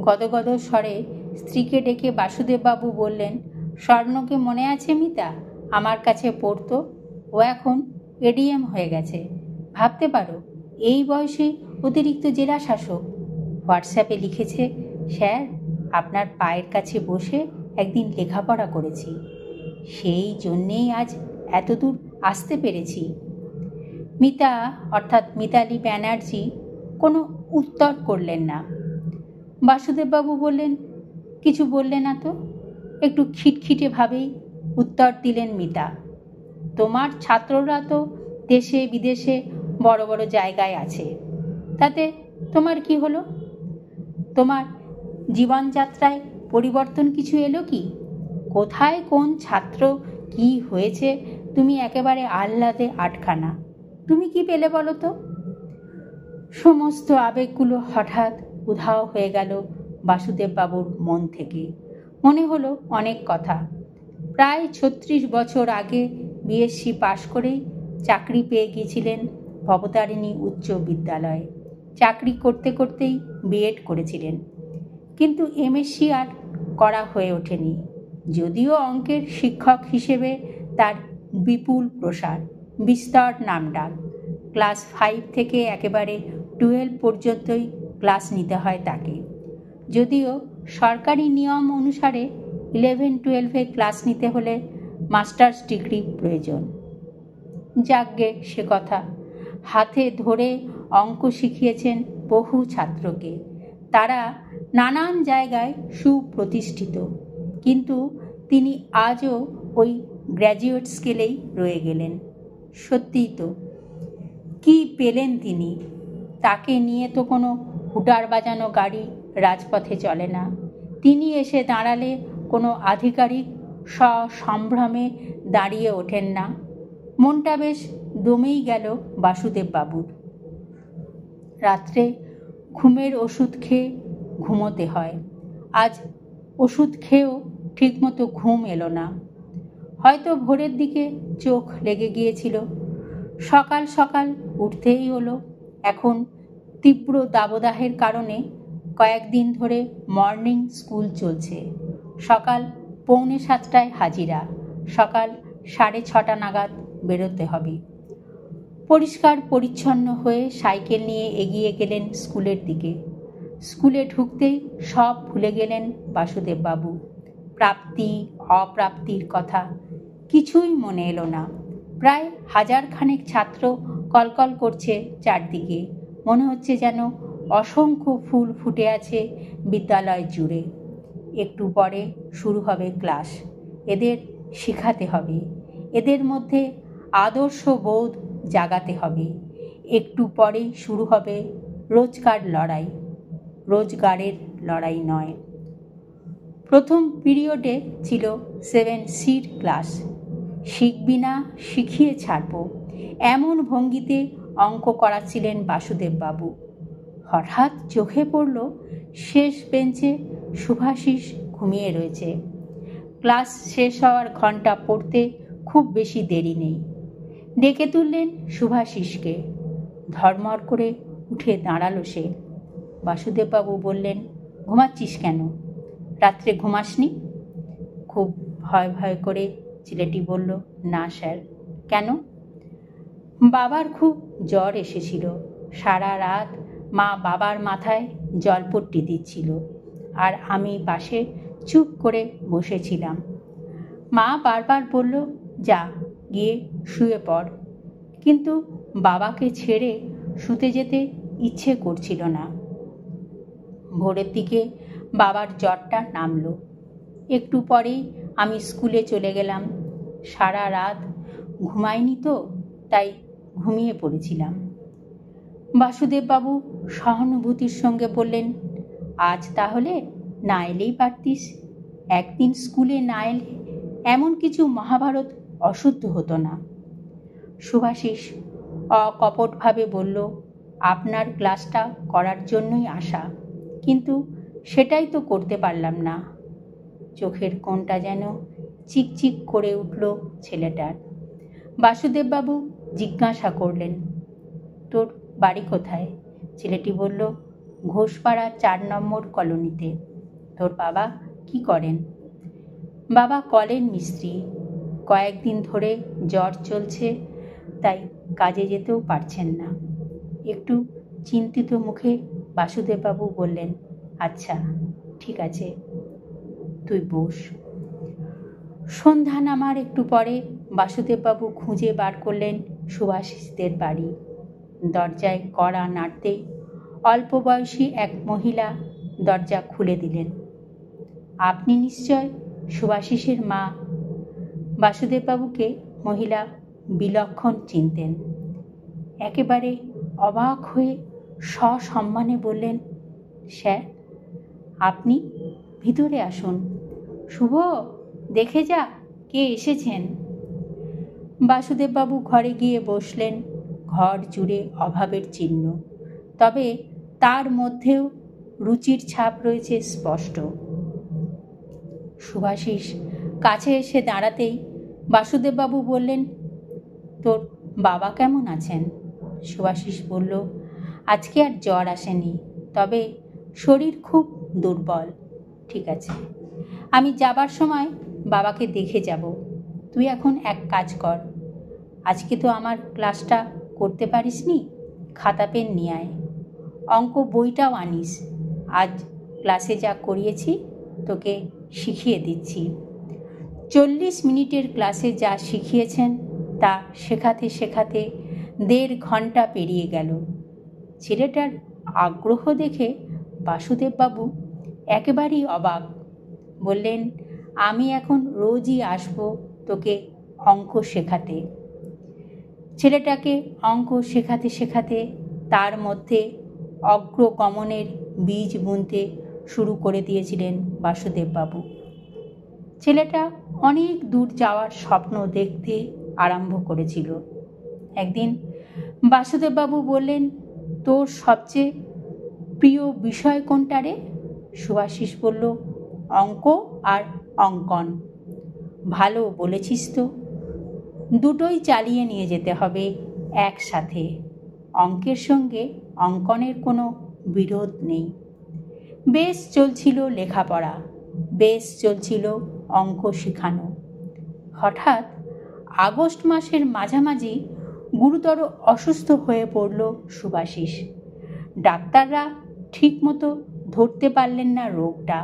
গদগদ স্বরে স্ত্রীকে ডেকে বাসুদেববাবু বললেন, স্বর্ণকে মনে আছে মিতা? আমার কাছে পড়তো। ও এখন এডিএম হয়ে গেছে। ভাবতে পারো, এই বয়সে অতিরিক্ত জেলা শাসক। হোয়াটসঅ্যাপে লিখেছে, স্যার আপনার পায়ের কাছে বসে একদিন লেখাপড়া করেছি, সেই জন্যেই আজ এতদূর আসতে পেরেছি। মিতা অর্থাৎ মিতালি ব্যানার্জি কোনো উত্তর করলেন না। বাসুদেববাবু বললেন, কিছু বললে না তো? একটু খিটখিটে ভাবেই উত্তর দিলেন মিতা, তোমার ছাত্ররা তো দেশে বিদেশে বড় বড় জায়গায় আছে, তাতে তোমার কি হলো? তোমার জীবনযাত্রায় পরিবর্তন কিছু এলো কি? কোথায় কোন ছাত্র কি হয়েছে তুমি একেবারে আহ্লাদে আটখানা। তুমি কি পেলে বলো তো? সমস্ত আবেগগুলো হঠাৎ উধাও হয়ে গেল বাসুদেববাবুর মন থেকে। মনে হলো অনেক কথা। প্রায় 36 বছর আগে বিএসসি পাশ করেই চাকরি পেয়ে গিয়েছিলেন ভবতারিণী উচ্চ বিদ্যালয়ে। চাকরি করতে করতেই বিএড করেছিলেন, কিন্তু এমএসসি আর করা হয়ে ওঠেনি। যদিও অঙ্কের শিক্ষক হিসেবে তার বিপুল প্রসার, বিস্তর নামডাক। ক্লাস 5 থেকে একেবারে 12 পর্যন্তই ক্লাস নিতে হয় তাকে। যদিও সরকারি নিয়ম অনুসারে 11-12-এ ক্লাস নিতে হলে মাস্টার্স ডিগ্রি প্রয়োজন। যাকগে সে কথা। হাতে ধরে অঙ্ক শিখিয়েছেন বহু ছাত্রকে। তারা নানান জায়গায় সুপ্রতিষ্ঠিত, কিন্তু তিনি আজও ওই গ্র্যাজুয়েট স্কেলেই রয়ে গেলেন। সত্যিই তো, কি পেলেন তিনি? তাকে নিয়ে তো কোনো হুটার বাজানো গাড়ি রাজপথে চলে না। তিনি এসে দাঁড়ালে কোনো আধিকারিক সসম্ভ্রমে দাঁড়িয়ে ওঠেন না। মনটা বেশ দমেই গেল বাসুদেববাবুর। রাত্রে ঘুমের ওষুধ খেয়ে ঘুমোতে হয়। আজ ওষুধ খেয়েও ঠিকমতো ঘুম এলো না। হয়তো ভোরের দিকে চোখ লেগে গিয়েছিল। সকাল সকাল উঠতেই হলো। এখন তীব্র দাবদাহের কারণে কয়েকদিন ধরে মর্নিং স্কুল চলছে। সকাল 6:45 হাজিরা। সকাল 6:30 নাগাদ বেরোতে হবে। পরিষ্কার পরিচ্ছন্ন হয়ে সাইকেল নিয়ে এগিয়ে গেলেন স্কুলের দিকে। স্কুলে ঢুকতেই সব ভুলে গেলেন বাসুদেববাবু। প্রাপ্তি অপ্রাপ্তির কথা কিছুই মনে এলো না। প্রায় 1000 খানেক ছাত্র কলকল করছে চারদিকে। মনে হচ্ছে যেন অসংখ্য ফুল ফুটে আছে বিদ্যালয় জুড়ে। একটু পরে শুরু হবে ক্লাস। এদের শেখাতে হবে, এদের মধ্যে আদর্শ বোধ জাগাতে হবে। একটু পরেই শুরু হবে রোজকার লড়াই, রোজগারের লড়াই নয়। প্রথম পিরিয়ডে ছিল 7C'র ক্লাস। শিখবি না, শিখিয়ে ছাড়ব, এমন ভঙ্গিতে অঙ্ক করাচ্ছিলেন বাসুদেববাবু। হঠাৎ চোখে পড়ল শেষ বেঞ্চে শুভাশিস ঘুমিয়ে রয়েছে। ক্লাস শেষ হওয়ার ঘন্টা পড়তে খুব বেশি দেরি নেই। ডেকে তুললেন শুভাশিসকে। ধর্মর করে উঠে দাঁড়ালো সে। বাসুদেববাবু বললেন, ঘুমাচ্ছিস কেন? রাত্রে ঘুমাসনি? খুব ভয় ভয় করে ছেলেটি বলল, না স্যার। কেন? বাবার খুব জ্বর এসেছিল। সারা রাত মা বাবার মাথায় জলপট্টি দিচ্ছিল, আর আমি পাশে চুপ করে বসেছিলাম। মা বারবার বলল, যা গিয়ে শুয়ে পড়, কিন্তু বাবাকে ছেড়ে শুতে যেতে ইচ্ছে করছিল না। ভোরের দিকে বাবার জ্বরটা নামলো। একটু পরেই আমি স্কুলে চলে গেলাম। সারা রাত ঘুমাইনি তো, তাই ঘুমিয়ে পড়েছিলাম। বাসুদেববাবু সহানুভূতির সঙ্গে বললেন, আজ তাহলে না এলেই পারতিস। একদিন স্কুলে না এলে এমন কিছু মহাভারত অশুদ্ধ হতো না। শুভাশিস অকপটভাবে বলল, আপনার ক্লাসটা করার জন্যই আসা, কিন্তু সেটাই তো করতে পারলাম না। চোখের কোণটা যেন চিকচিক করে উঠল ছেলেটার। বাসুদেববাবু জিজ্ঞাসা করলেন, তোর বাড়ি কোথায়? ছেলেটি বলল, ঘোষপাড়া 4 নম্বর কলোনিতে। তোর বাবা কি করেন? বাবা কলের মিস্ত্রি। কয়েকদিন ধরে জ্বর চলছে, তাই কাজে যেতেও পারছেন না। একটু চিন্তিত মুখে বাসুদেববাবু বললেন, আচ্ছা ঠিক আছে, তুই বস। সন্ধ্যা নামার একটু পরে বাসুদেববাবু খুঁজে বার করলেন সুভাষিসদের বাড়ি। দরজায় কড়া নাড়তেই অল্প বয়সী এক মহিলা দরজা খুলে দিলেন। আপনি নিশ্চয় সুভাষিসের মা? বাসুদেববাবুকে মহিলা বিলক্ষণ চিনতেন। একেবারে অবাক হয়ে সসম্মানে বললেন, স্যার আপনি ভিতরে আসুন। শুভ, দেখে যা কে এসেছেন। বাসুদেববাবু ঘরে গিয়ে বসলেন। ঘর জুড়ে অভাবের চিহ্ন, তবে তার মধ্যেও রুচির ছাপ রয়েছে স্পষ্ট। সুভাষিস কাছে এসে দাঁড়াতেই বাসুদেববাবু বললেন, তোর বাবা কেমন আছেন? সুভাষিস বলল, আজকে আর জ্বর আসেনি, তবে শরীর খুব দুর্বল। ঠিক আছে, আমি যাবার সময় বাবাকে দেখে যাব। তুই এখন এক কাজ কর, আজকে তো আমার ক্লাসটা করতে পারিসনি, খাতা পেন নিয়ে আয়, অঙ্ক বইটাও আনিস। আজ ক্লাসে যা করিয়েছি তোকে শিখিয়ে দিচ্ছি। 40 মিনিটের ক্লাসে যা শিখিয়েছেন তা শেখাতে শেখাতে 1.5 ঘন্টা পেরিয়ে গেল। ছেলেটার আগ্রহ দেখে বাসুদেববাবু একেবারেই অবাক। বললেন, আমি এখন রোজই আসব তোকে অঙ্ক শেখাতে। ছেলেটাকে অঙ্ক শেখাতে শেখাতে তার মধ্যে অগ্রগমনের বীজ বুনতে শুরু করে দিয়েছিলেন বাসুদেববাবু। ছেলেটা অনেক দূর যাওয়ার স্বপ্ন দেখতে আরম্ভ করেছিল। একদিন বাসুদেববাবু বললেন, তোর সবচেয়ে প্রিয় বিষয় কোনটা রে? সুভাষিস বলল, অঙ্ক আর অঙ্কন। ভালো বলেছিস তো, দুটোই চালিয়ে নিয়ে যেতে হবে একসাথে। অঙ্কের সঙ্গে অঙ্কনের কোনো বিরোধ নেই। বেশ চলছিল লেখাপড়া, বেশ চলছিল অঙ্ক শেখানো। হঠাৎ আগস্ট মাসের মাঝামাঝি গুরুতর অসুস্থ হয়ে পড়ল সুভাষিস। ডাক্তাররা ঠিকমতো ধরতে পারলেন না রোগটা।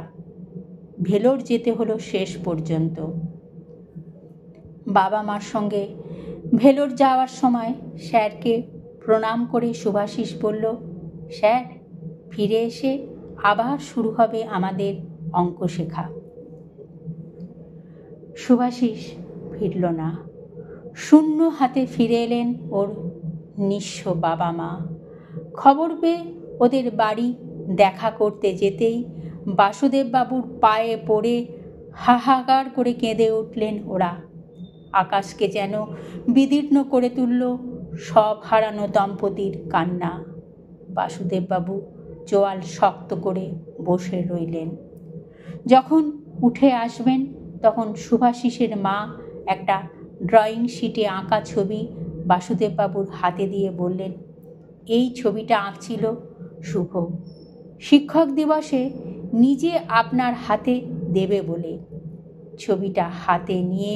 ভেলোর যেতে হলো শেষ পর্যন্ত। বাবা মার সঙ্গে ভেলোর যাওয়ার সময় স্যারকে প্রণাম করে সুভাষিস বলল, স্যার ফিরে এসে আবার শুরু হবে আমাদের অঙ্ক শেখা। সুভাষিস ফিরল না। শূন্য হাতে ফিরে এলেন ওর নিঃস্ব বাবা মা। খবর পেয়ে ওদের বাড়ি দেখা করতে যেতেই বাসুদেববাবুর পায়ে পড়ে হাহাকার করে কেঁদে উঠলেন ওরা। আকাশকে যেন বিদীর্ণ করে তুলল সব হারানো দম্পতির কান্না। বাসুদেববাবু চোয়াল শক্ত করে বসে রইলেন। যখন উঠে আসবেন তখন সুভাষিসের মা একটা ড্রয়িং শিটে আঁকা ছবি বাসুদেববাবুর হাতে দিয়ে বললেন, এই ছবিটা আঁকছিল শুভ, শিক্ষক দিবসে নিজে আপনার হাতে দেবে বলে। ছবিটা হাতে নিয়ে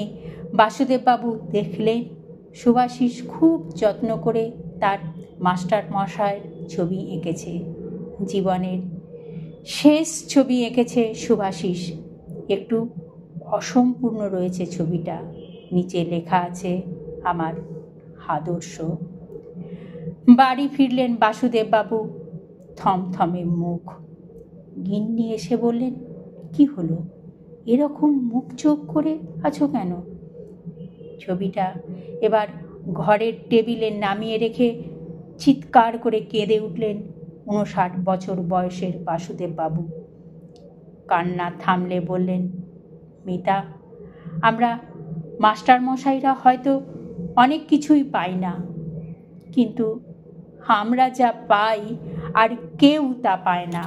বাসুদেববাবু দেখলেন সুভাষিস খুব যত্ন করে তার মাস্টার মশাইয়ের ছবি এঁকেছে। জীবনের শেষ ছবি এঁকেছে সুভাষিস। একটু অসম্পূর্ণ রয়েছে ছবিটা। নিচে লেখা আছে, আমার আদর্শ। বাড়ি ফিরলেন বাসুদেববাবু, থমথমে মুখ। গিন্নি এসে বললেন, কি হলো, এরকম মুখ চোখ করে আছো কেন? ছবিটা এবার ঘরের টেবিলে নামিয়ে রেখে চিৎকার করে কেঁদে উঠলেন 59 বছর বয়সের বাসুদেববাবু। কান্না থামলে বললেন, মিতা, আমরা মাস্টারমশাইরা হয়তো অনেক কিছুই পাই না, কিন্তু আমরা যা পাই আর কেউ তা পায় না।